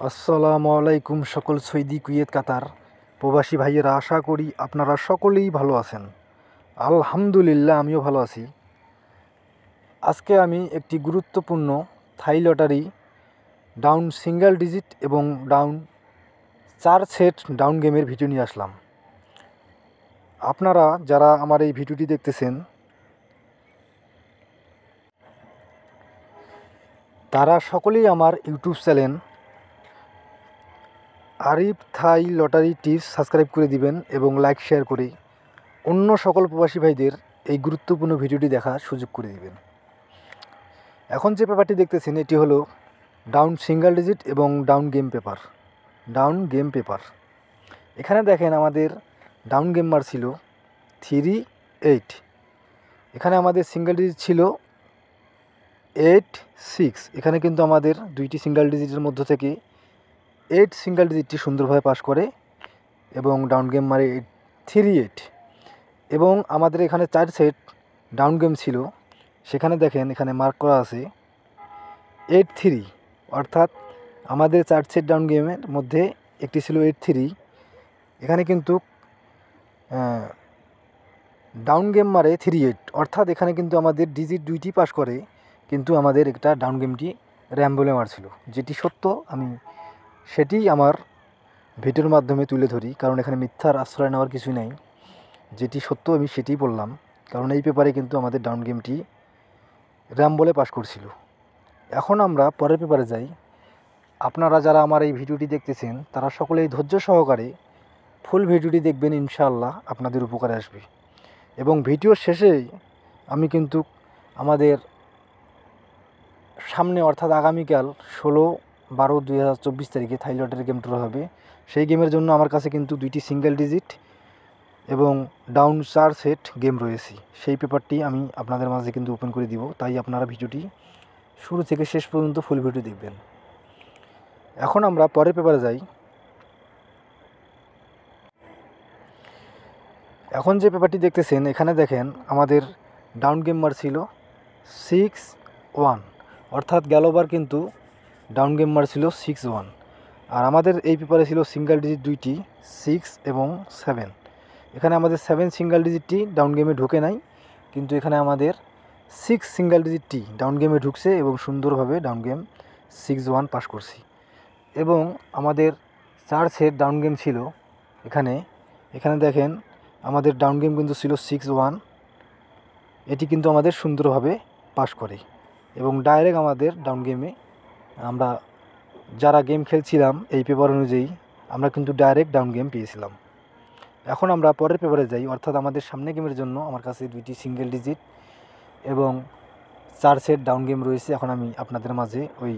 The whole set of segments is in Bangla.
আসসালামু আলাইকুম সকল সৌদি কুয়েত কাতার প্রবাসী ভাইয়েরা, আশা করি আপনারা সকলেই ভালো আছেন। আলহামদুলিল্লাহ, আমিও ভালো আছি। আজকে আমি একটি গুরুত্বপূর্ণ থাই লটারি ডাউন সিঙ্গেল ডিজিট এবং ডাউন 4 সেট ডাউন গেমের ভিডিও নিয়ে আসলাম। আপনারা যারা আমার এই ভিডিওটি দেখতেছেন তারা সকলেই আমার ইউটিউব চ্যানেল আরিফ থাই লটারি টিপস সাবস্ক্রাইব করে দিবেন এবং লাইক শেয়ার করে অন্য সকল প্রবাসী ভাইদের এই গুরুত্বপূর্ণ ভিডিওটি দেখার সুযোগ করে দিবেন। এখন যে পেপারটি দেখতেছেন এটি হলো ডাউন সিঙ্গেল ডিজিট এবং ডাউন গেম পেপার। এখানে দেখেন আমাদের ডাউন গেমার ছিল 3-8, এখানে আমাদের সিঙ্গেল ডিজিট ছিল 8-6। এখানে কিন্তু আমাদের দুইটি সিঙ্গেল ডিজিটের মধ্য থেকে 8 সিঙ্গেল ডিজিটটি সুন্দরভাবে পাস করে এবং ডাউন গেম মারে 3-8। এবং আমাদের এখানে 4 সেট ডাউন গেম ছিল, সেখানে দেখেন এখানে মার্ক করা আছে 8-3, অর্থাৎ আমাদের 4 সেট ডাউন গেমের মধ্যে একটি ছিল 8-3। এখানে কিন্তু ডাউন গেম মারে 3-8, অর্থাৎ এখানে কিন্তু আমাদের ডিজিট দুইটি পাস করে, কিন্তু আমাদের একটা ডাউন গেমটি র্যাম্বলে মারছিল। যেটি সত্য আমি সেটি আমার ভিডিওর মাধ্যমে তুলে ধরি, কারণ এখানে মিথ্যার আশ্রয় নেওয়ার কিছুই নাই। যেটি সত্য আমি সেটিই বললাম, কারণ এই পেপারে কিন্তু আমাদের ডাউন গেমটি র্যাম্বলে পাস করছিল। এখন আমরা পরের পেপারে যাই। আপনারা যারা আমার এই ভিডিওটি দেখতেছেন তারা সকলেই ধৈর্য সহকারে ফুল ভিডিওটি দেখবেন, ইনশাআল্লাহ আপনাদের উপকারে আসবে। এবং ভিডিওর শেষেই আমি কিন্তু আমাদের সামনে অর্থাৎ আগামীকাল 16/12/2024 তারিখে থাই লটারি গেম ড্র হবে। সেই গেমের জন্য আমার কাছে কিন্তু দুইটি সিঙ্গেল ডিজিট এবং ডাউন 4 সেট গেম রয়েছে। সেই পেপারটি আমি আপনাদের মাঝে কিন্তু ওপেন করে দিব, তাই আপনারা ভিডিওটি শুরু থেকে শেষ পর্যন্ত ফুল ভিডিও দেখবেন। এখন আমরা পরের পেপারে যাই। এখন যে পেপারটি দেখতেছেন এখানে দেখেন আমাদের ডাউন গেম মার ছিল 6-1, অর্থাৎ গেলবার কিন্তু ডাউন গেম মার ছিল 6-1। আর আমাদের এই পেপারে ছিল সিঙ্গেল ডিজিট দুইটি 6 এবং 7। এখানে আমাদের 7 সিঙ্গেল ডিজিটটি ডাউন গেমে ঢুকে নাই, কিন্তু এখানে আমাদের 6 সিঙ্গেল ডিজিটটি ডাউন গেমে ঢুকছে এবং সুন্দরভাবে ডাউন গেম 6-1 পাস করছি। এবং আমাদের 4 সেট ডাউন গেম ছিল। এখানে দেখেন আমাদের ডাউন গেম কিন্তু ছিল 6-1, এটি কিন্তু আমাদের সুন্দরভাবে পাস করে এবং ডাইরেক্ট আমাদের ডাউন গেমে আমরা যারা গেম খেলছিলাম এই পেপার অনুযায়ী আমরা কিন্তু ডাইরেক্ট ডাউন গেম পেয়েছিলাম। এখন আমরা পরের পেপারে যাই, অর্থাৎ আমাদের সামনে গেমের জন্য আমার কাছে দুইটি সিঙ্গেল ডিজিট এবং 4 সেট ডাউন গেম রয়েছে। এখন আমি আপনাদের মাঝে ওই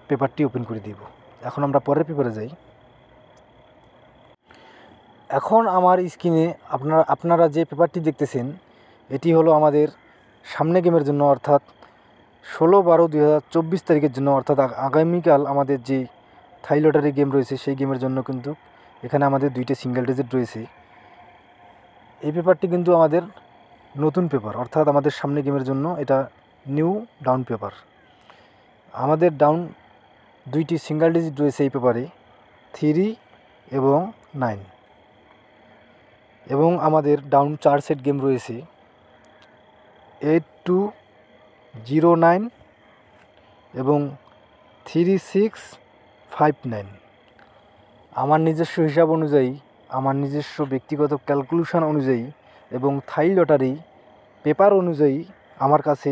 পেপারটি ওপেন করে দিব। এখন আমরা পরের পেপারে যাই। এখন আমার স্ক্রিনে আপনারা যে পেপারটি দেখতেছেন এটি হলো আমাদের সামনে গেমের জন্য, অর্থাৎ 16/12/2024 তারিখের জন্য, অর্থাৎ আগামীকাল আমাদের যে থাই লটারি গেম রয়েছে সেই গেমের জন্য কিন্তু এখানে আমাদের দুইটা সিঙ্গেল ডিজিট রয়েছে। এই পেপারটি কিন্তু আমাদের নতুন পেপার, অর্থাৎ আমাদের সামনে গেমের জন্য এটা নিউ ডাউন পেপার। আমাদের ডাউন দুইটি সিঙ্গেল ডিজিট রয়েছে এই পেপারে 3 এবং 9, এবং আমাদের ডাউন 4 সেট গেম রয়েছে 8-2-0-9 এবং 3-6-5-9। আমার নিজস্ব হিসাব অনুযায়ী, আমার নিজস্ব ব্যক্তিগত ক্যালকুলেশন অনুযায়ী এবং থাই লটারি পেপার অনুযায়ী আমার কাছে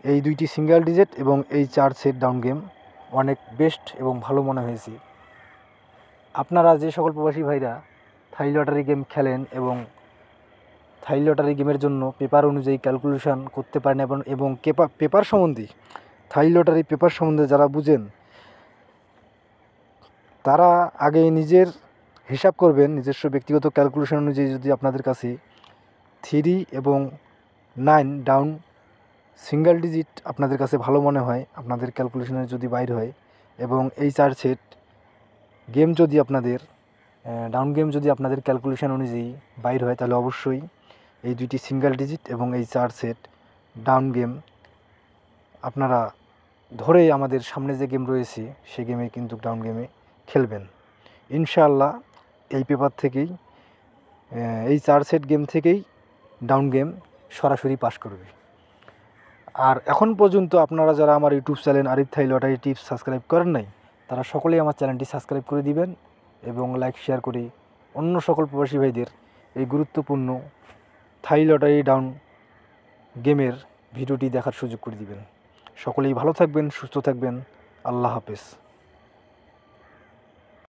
এই দুইটি সিঙ্গেল ডিজিট এবং এই 4 সেট ডাউন গেম অনেক বেস্ট এবং ভালো মনে হয়েছে। আপনারা যে সকল প্রবাসী ভাইরা থাই লটারি গেম খেলেন এবং থাই লটারি গেমের জন্য পেপার অনুযায়ী ক্যালকুলেশন করতে পারেন এবং পেপার সম্বন্ধে, থাই লটারি পেপার সম্বন্ধে যারা বুঝেন তারা আগে নিজের হিসাব করবেন। নিজস্ব ব্যক্তিগত ক্যালকুলেশন অনুযায়ী যদি আপনাদের কাছে 3 এবং 9 ডাউন সিঙ্গেল ডিজিট আপনাদের কাছে ভালো মনে হয়, আপনাদের ক্যালকুলেশনে যদি বাইর হয়, এবং এই 4 সেট গেম যদি আপনাদের ডাউন গেম যদি আপনাদের ক্যালকুলেশন অনুযায়ী বাইর হয়, তাহলে অবশ্যই এই দুইটি সিঙ্গেল ডিজিট এবং এই 4 সেট ডাউন গেম আপনারা ধরে আমাদের সামনে যে গেম রয়েছে সেই গেমে কিন্তু ডাউন গেমে খেলবেন ইনশাআল্লাহ। এই পেপার থেকেই এই 4 সেট গেম থেকেই ডাউন গেম সরাসরি পাস করবে। আর এখন পর্যন্ত আপনারা যারা আমার ইউটিউব চ্যানেল আরিফ থাই লটারি টিপস সাবস্ক্রাইব করেন নাই, তারা সকলেই আমার চ্যানেলটি সাবস্ক্রাইব করে দিবেন এবং লাইক শেয়ার করে অন্য সকল প্রবাসী ভাইদের এই গুরুত্বপূর্ণ থাই লটারি ডাউন গেমের ভিডিওটি দেখার সুযোগ করে দিবেন। সকলেই ভালো থাকবেন, সুস্থ থাকবেন। আল্লাহ হাফেজ।